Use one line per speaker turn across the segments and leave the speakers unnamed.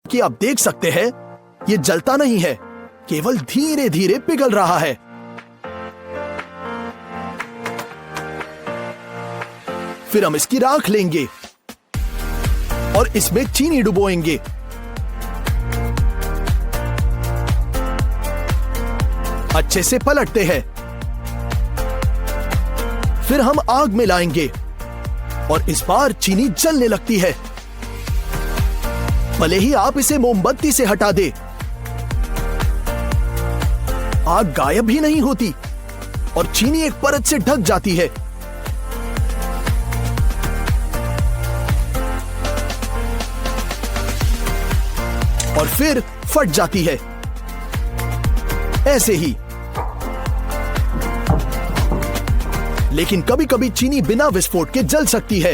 कि आप देख सकते हैं ये जलता नहीं है, केवल धीरे धीरे पिघल रहा है। फिर हम इसकी राख लेंगे और इसमें चीनी डुबोएंगे। अच्छे से पलटते हैं। फिर हम आग में लाएंगे और इस बार चीनी जलने लगती है। भले ही आप इसे मोमबत्ती से हटा दे, आग गायब ही नहीं होती और चीनी एक परत से ढक जाती है। और फिर फट जाती है, ऐसे ही। लेकिन कभी कभी चीनी बिना विस्फोट के जल सकती है।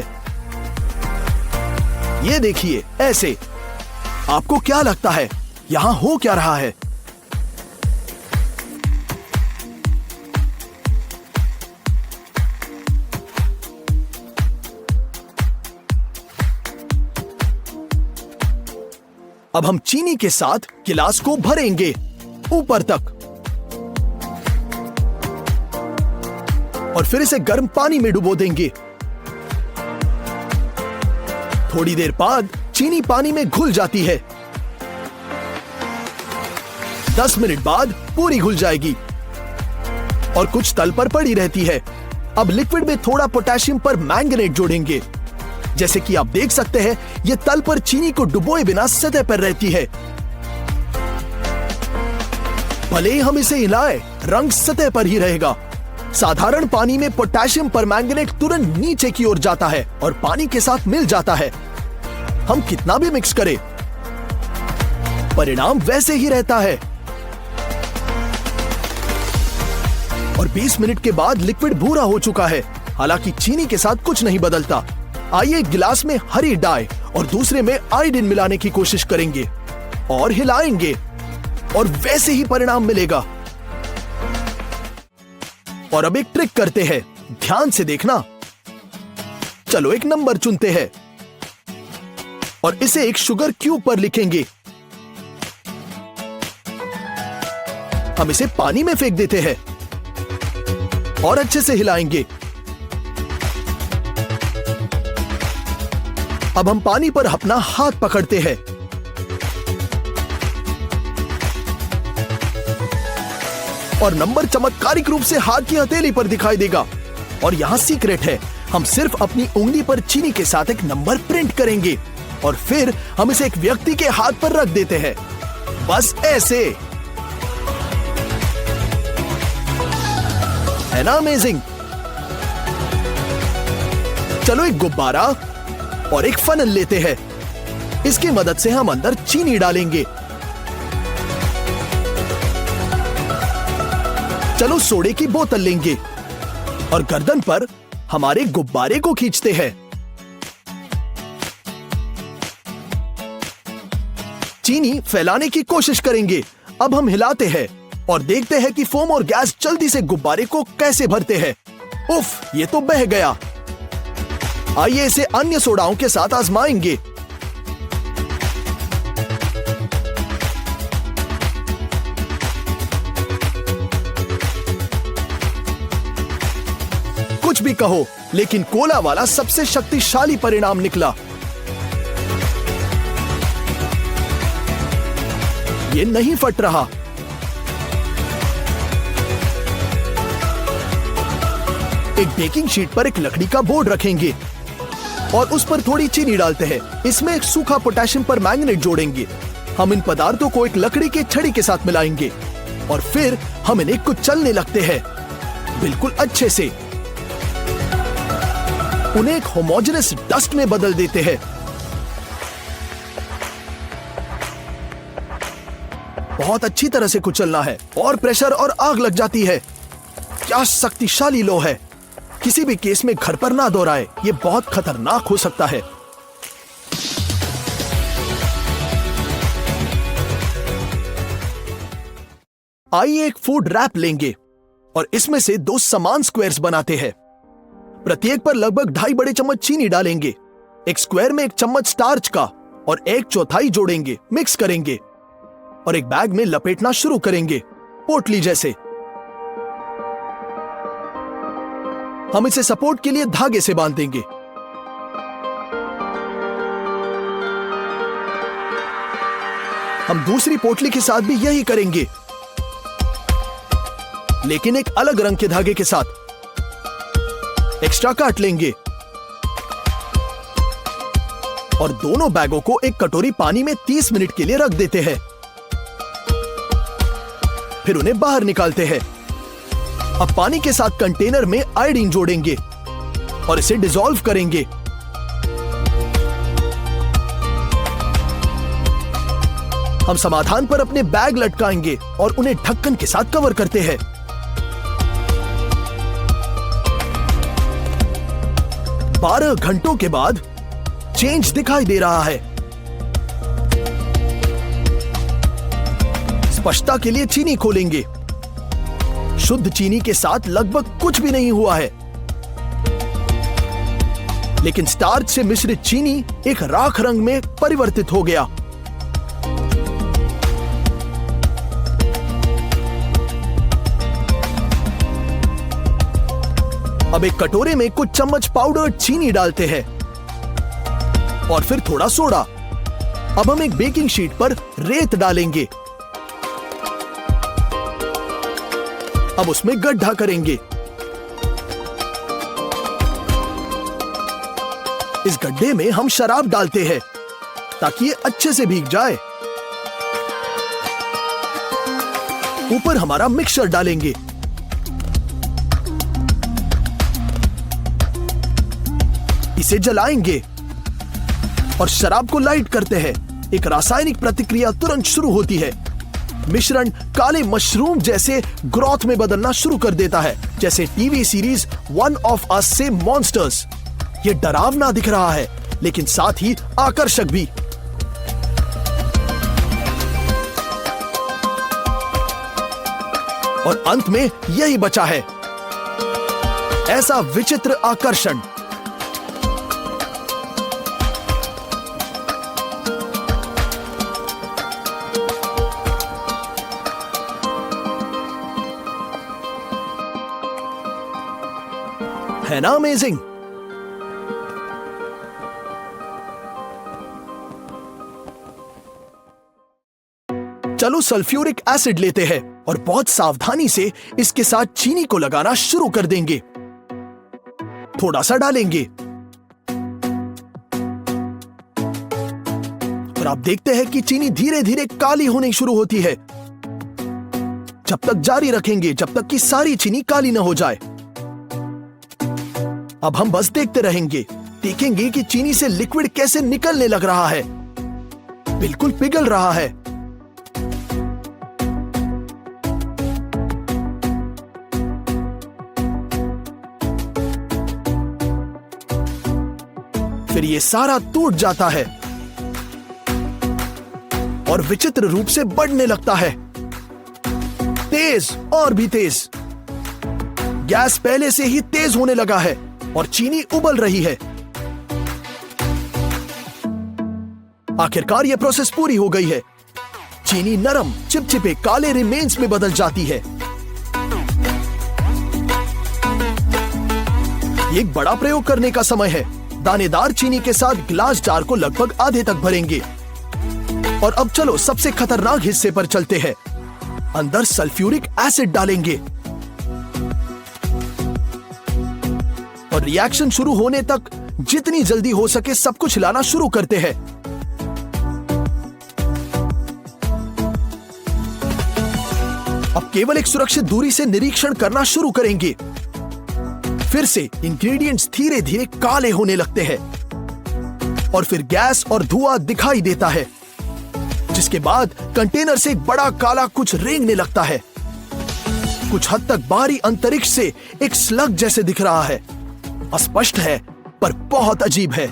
ये देखिए, ऐसे। आपको क्या लगता है यहां हो क्या रहा है? अब हम चीनी के साथ गिलास को भरेंगे ऊपर तक और फिर इसे गर्म पानी में डुबो देंगे। थोड़ी देर बाद चीनी पानी में घुल जाती है। 10 मिनट बाद पूरी घुल जाएगी और कुछ तल पर पड़ी रहती है। अब लिक्विड में थोड़ा पोटेशियम पर मैंगनेट जोड़ेंगे। जैसे कि आप देख सकते हैं, ये तल पर चीनी को डुबोए बिना सतह पर रहती है। भले ही हम इसे हिलाएं, रंग सतह पर ही रहेगा। साधारण पानी में पोटेशियम परमैंगनेट तुरंत नीचे की ओर जाता है और पानी के साथ मिल जाता है। हम कितना भी मिक्स करें, परिणाम वैसे ही रहता है। और 20 मिनट के बाद लिक्विड भूरा हो चुका है। हालांकि चीनी के साथ कुछ नहीं बदलता। आइए एक गिलास में हरी डाई और दूसरे में आयोडीन मिलाने की कोशिश करेंगे और हिलाएंगे और वैसे ही परिणाम मिलेगा। और अब एक ट्रिक करते हैं, ध्यान से देखना। चलो एक नंबर चुनते हैं और इसे एक शुगर क्यूब पर लिखेंगे। हम इसे पानी में फेंक देते हैं और अच्छे से हिलाएंगे। अब हम पानी पर अपना हाथ पकड़ते हैं और नंबर चमत्कारिक रूप से हाथ की हथेली पर दिखाई देगा। और यहां सीक्रेट है, हम सिर्फ अपनी उंगली पर चीनी के साथ एक नंबर प्रिंट करेंगे और फिर हम इसे एक व्यक्ति के हाथ पर रख देते हैं, बस ऐसे। है ना अमेजिंग? चलो एक गुब्बारा और एक फनल लेते हैं। इसकी मदद से हम अंदर चीनी डालेंगे। चलो सोडे की बोतल लेंगे और गर्दन पर हमारे गुब्बारे को खींचते हैं। चीनी फैलाने की कोशिश करेंगे। अब हम हिलाते हैं और देखते हैं कि फोम और गैस जल्दी से गुब्बारे को कैसे भरते हैं। उफ, ये तो बह गया। आइए इसे अन्य सोडाओं के साथ आजमाएंगे। कुछ भी कहो, लेकिन कोला वाला सबसे शक्तिशाली परिणाम निकला। ये नहीं फट रहा। एक बेकिंग शीट पर एक लकड़ी का बोर्ड रखेंगे और उस पर थोड़ी चीनी डालते हैं। इसमें एक सूखा पोटेशियम परमैंगनेट जोड़ेंगे। हम इन पदार्थों को एक लकड़ी के छड़ी के साथ मिलाएंगे और फिर हम इन्हें कुचलने लगते हैं बिल्कुल अच्छे से। उन्हें एक होमोजेनस डस्ट में बदल देते हैं। बहुत अच्छी तरह से कुचलना है और प्रेशर और आग लग जाती है। क्या शक्तिशाली लो है। किसी भी केस में घर पर ना दोहराए, ये बहुत खतरनाक हो सकता है। आइए एक फूड रैप लेंगे और इसमें से 2 समान स्क्वायर्स बनाते हैं। प्रत्येक पर लगभग 2.5 बड़े चम्मच चीनी डालेंगे। एक स्क्वायर में 1 चम्मच स्टार्च का और 1/4 जोड़ेंगे, मिक्स करेंगे और एक बैग में लपेटना शुरू करेंगे, पोटली जैसे। हम इसे सपोर्ट के लिए धागे से बांध देंगे। हम दूसरी पोटली के साथ भी यही करेंगे, लेकिन एक अलग रंग के धागे के साथ। एक्स्ट्रा काट लेंगे और दोनों बैगों को एक कटोरी पानी में 30 मिनट के लिए रख देते हैं। फिर उन्हें बाहर निकालते हैं। अब पानी के साथ कंटेनर में आयोडीन जोड़ेंगे और इसे डिसॉल्व करेंगे। हम समाधान पर अपने बैग लटकाएंगे और उन्हें ढक्कन के साथ कवर करते हैं। बारह घंटों के बाद चेंज दिखाई दे रहा है। स्पष्टता के लिए चीनी खोलेंगे। शुद्ध चीनी के साथ लगभग कुछ भी नहीं हुआ है, लेकिन स्टार्च से मिश्रित चीनी एक राख रंग में परिवर्तित हो गया। अब एक कटोरे में कुछ चम्मच पाउडर्ड चीनी डालते हैं और फिर थोड़ा सोडा। अब हम एक बेकिंग शीट पर रेत डालेंगे। अब उसमें गड्ढा करेंगे। इस गड्ढे में हम शराब डालते हैं ताकि ये अच्छे से भीग जाए। ऊपर हमारा मिक्सचर डालेंगे। इसे जलाएंगे और शराब को लाइट करते हैं। एक रासायनिक प्रतिक्रिया तुरंत शुरू होती है। मिश्रण काले मशरूम जैसे ग्रोथ में बदलना शुरू कर देता है, जैसे TV series one of us से मॉन्स्टर्स। ये डरावना दिख रहा है, लेकिन साथ ही आकर्षक भी। और अंत में यही बचा है, ऐसा विचित्र आकर्षण। है ना अमेजिंग? चलो सल्फ्यूरिक एसिड लेते हैं और बहुत सावधानी से इसके साथ चीनी को लगाना शुरू कर देंगे। थोड़ा सा डालेंगे और आप देखते हैं कि चीनी धीरे धीरे काली होनी शुरू होती है। जब तक जारी रखेंगे जब तक कि सारी चीनी काली न हो जाए। अब हम बस देखते रहेंगे, देखेंगे कि चीनी से लिक्विड कैसे निकलने लग रहा है। बिल्कुल पिघल रहा है। फिर ये सारा टूट जाता है और विचित्र रूप से बढ़ने लगता है, तेज और भी तेज। गैस पहले से ही तेज होने लगा है और चीनी उबल रही है। आखिरकार यह प्रोसेस पूरी हो गई है। चीनी नरम चिपचिपे काले रिमेन्स में बदल जाती है। ये एक बड़ा प्रयोग करने का समय है। दानेदार चीनी के साथ ग्लास जार को लगभग आधे तक भरेंगे। और अब चलो सबसे खतरनाक हिस्से पर चलते हैं। अंदर सल्फ्यूरिक एसिड डालेंगे और रिएक्शन शुरू होने तक जितनी जल्दी हो सके सब कुछ हिलाना शुरू करते हैं। अब केवल एक सुरक्षित दूरी से निरीक्षण करना शुरू करेंगे। फिर से इंग्रेडिएंट्स धीरे धीरे काले होने लगते हैं और फिर गैस और धुआं दिखाई देता है, जिसके बाद कंटेनर से एक बड़ा काला कुछ रेंगने लगता है। कुछ हद तक बाहरी अंतरिक्ष से एक स्लग जैसे दिख रहा है। अस्पष्ट है पर बहुत अजीब है।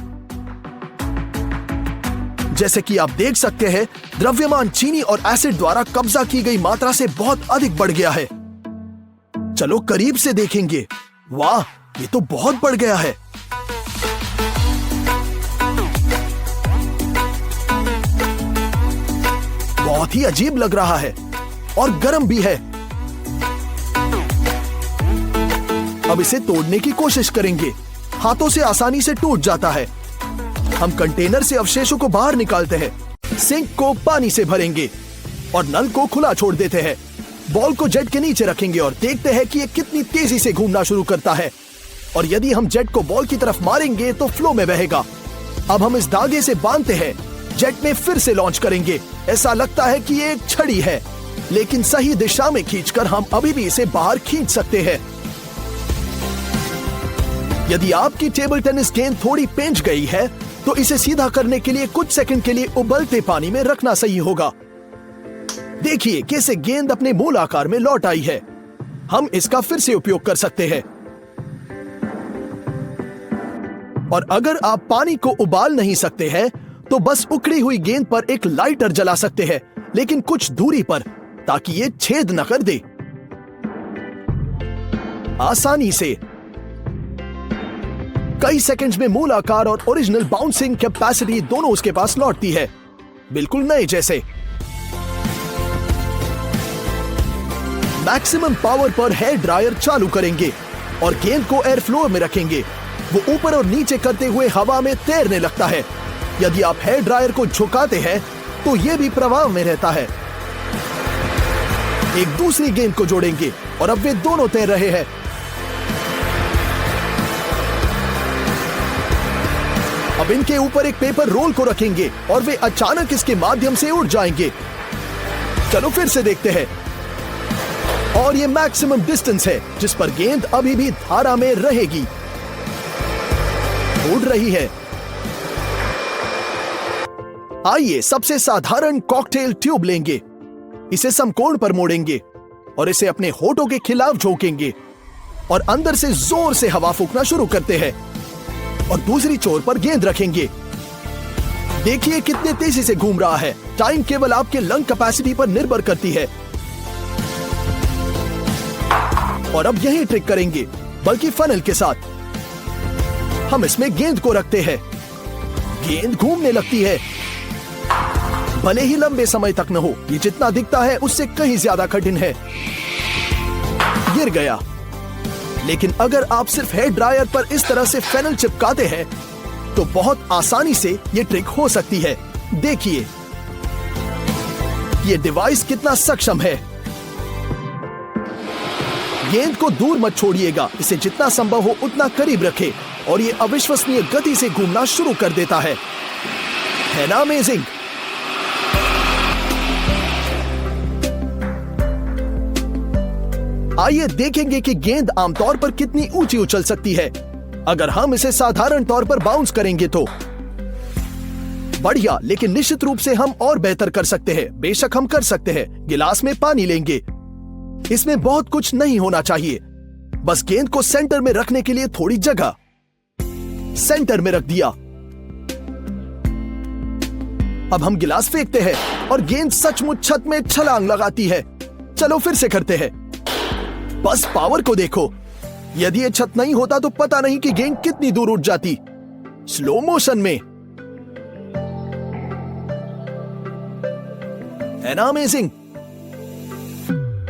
जैसे कि आप देख सकते हैं, द्रव्यमान चीनी और एसिड द्वारा कब्जा की गई मात्रा से बहुत अधिक बढ़ गया है। चलो करीब से देखेंगे। वाह, ये तो बहुत बढ़ गया है। बहुत ही अजीब लग रहा है और गर्म भी है। अब इसे तोड़ने की कोशिश करेंगे। हाथों से आसानी से टूट जाता है। हम कंटेनर से अवशेषों को बाहर निकालते हैं, सिंक को पानी से भरेंगे और नल को खुला छोड़ देते हैं। बॉल को जेट के नीचे रखेंगे और देखते हैं कि ये कितनी तेजी से घूमना शुरू करता है। और यदि हम जेट को बॉल की तरफ मारेंगे तो फ्लो में बहेगा। अब हम इस धागे से बांधते हैं, जेट में फिर से लॉन्च करेंगे। ऐसा लगता है कि ये एक छड़ी है, लेकिन सही दिशा में खींचकर हम अभी भी इसे बाहर खींच सकते हैं। यदि आपकी टेबल टेनिस गेंद थोड़ी पेंच गई है तो इसे सीधा करने के लिए कुछ सेकंड के लिए उबलते पानी में रखना सही होगा। देखिए कैसे गेंद अपने मूल आकार में लौट आई है। हम इसका फिर से उपयोग कर सकते हैं। और अगर आप पानी को उबाल नहीं सकते हैं तो बस उखड़ी हुई गेंद पर एक लाइटर जला सकते हैं, लेकिन कुछ दूरी पर, ताकि ये छेद न कर दे। आसानी से कई सेकंड्स में मूल आकार और ओरिजिनल बाउंसिंग कैपेसिटी दोनों उसके पास लौटती है, बिल्कुल नए जैसे। मैक्सिमम पावर पर हेयर ड्रायर चालू करेंगे और गेंद को एयर फ्लो में रखेंगे। वो ऊपर और नीचे करते हुए हवा में तैरने लगता है। यदि आप हेयर ड्रायर को झुकाते हैं तो यह भी प्रवाह में रहता है। एक दूसरी गेंद को जोड़ेंगे और अब वे दोनों तैर रहे हैं। अब इनके ऊपर एक पेपर रोल को रखेंगे और वे अचानक इसके माध्यम से उड़ जाएंगे। चलो फिर से देखते हैं। और ये मैक्सिमम डिस्टेंस है जिस पर गेंद अभी भी धारा में रहेगी, उड़ रही है। आइए सबसे साधारण कॉकटेल ट्यूब लेंगे, इसे समकोण पर मोड़ेंगे और इसे अपने होठों के खिलाफ झोंकेंगे और अंदर से जोर से हवा फूंकना शुरू करते हैं और दूसरी छोर पर गेंद रखेंगे। देखिए कितने तेजी से घूम रहा है। टाइम केवल आपके लंग कैपेसिटी पर निर्भर करती है। और अब यही ट्रिक करेंगे, बल्कि फनल के साथ। हम इसमें गेंद को रखते हैं, गेंद घूमने लगती है। भले ही लंबे समय तक न हो, ये जितना दिखता है उससे कहीं ज्यादा कठिन है। गिर गया। लेकिन अगर आप सिर्फ हेयर ड्रायर पर इस तरह से फेनल चिपकाते हैं तो बहुत आसानी से ये ट्रिक हो सकती है। देखिए ये डिवाइस कितना सक्षम है। गेंद को दूर मत छोड़िएगा, इसे जितना संभव हो उतना करीब रखें और ये अविश्वसनीय गति से घूमना शुरू कर देता है ना अमेजिंग? आइए देखेंगे कि गेंद आमतौर पर कितनी ऊंची उछल सकती है अगर हम इसे साधारण तौर पर बाउंस करेंगे तो। बढ़िया, लेकिन निश्चित रूप से हम और बेहतर कर सकते हैं। बेशक हम कर सकते हैं। गिलास में पानी लेंगे, इसमें बहुत कुछ नहीं होना चाहिए, बस गेंद को सेंटर में रखने के लिए थोड़ी जगह। सेंटर में रख दिया। अब हम गिलास फेंकते हैं और गेंद सचमुच छत में छलांग लगाती है। चलो फिर से करते हैं। बस पावर को देखो, यदि ये छत नहीं होता तो पता नहीं कि गेंद कितनी दूर उड़ जाती। स्लो मोशन में, है ना अमेजिंग?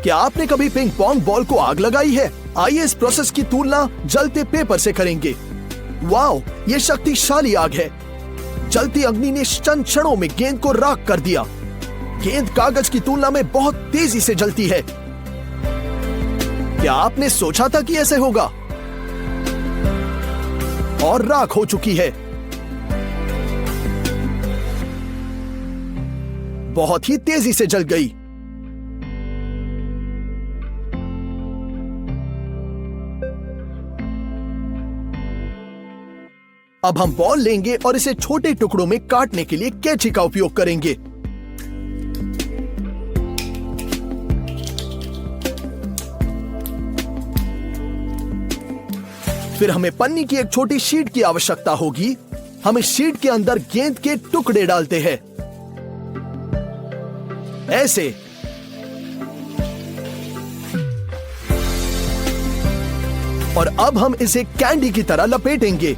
क्या आपने कभी पिंग पोंग बॉल को आग लगाई है? आइए इस प्रोसेस की तुलना जलते पेपर से करेंगे। वाओ, ये शक्तिशाली आग है। जलती अग्नि ने चंद क्षणों में गेंद को राख कर दिया। गेंद कागज की तुलना में बहुत तेजी से जलती है। क्या आपने सोचा था कि ऐसे होगा? और राख हो चुकी है। बहुत ही तेजी से जल गई। अब हम बॉल लेंगे और इसे छोटे टुकड़ों में काटने के लिए कैंची का उपयोग करेंगे। फिर हमें पन्नी की एक छोटी शीट की आवश्यकता होगी। हम इस शीट के अंदर गेंद के टुकड़े डालते हैं, ऐसे। और अब हम इसे कैंडी की तरह लपेटेंगे।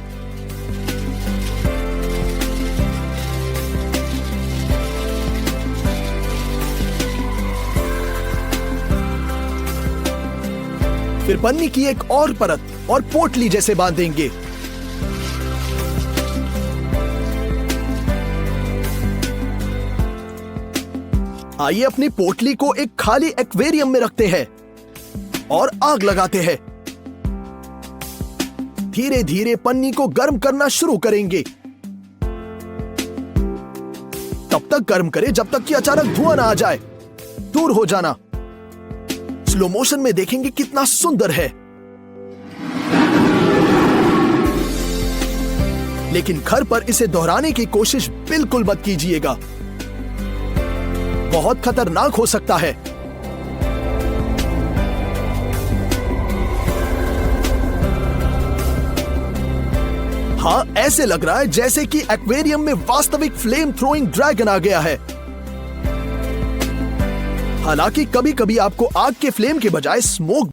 फिर पन्नी की एक और परत और पोटली जैसे बांधेंगे। आइए अपनी पोटली को एक खाली एक्वेरियम में रखते हैं और आग लगाते हैं। धीरे धीरे पन्नी को गर्म करना शुरू करेंगे। तब तक गर्म करें जब तक कि अचानक धुआं ना आ जाए। दूर हो जाना। स्लो मोशन में देखेंगे कितना सुंदर है। लेकिन घर पर इसे दोहराने की कोशिश बिल्कुल मत कीजिएगा, बहुत खतरनाक हो सकता है। हाँ, ऐसे लग रहा है जैसे कि एक्वेरियम में वास्तविक फ्लेम थ्रोइंग ड्रैगन आ गया है। हालांकि कभी कभी आपको आग के फ्लेम के बजाय स्मोक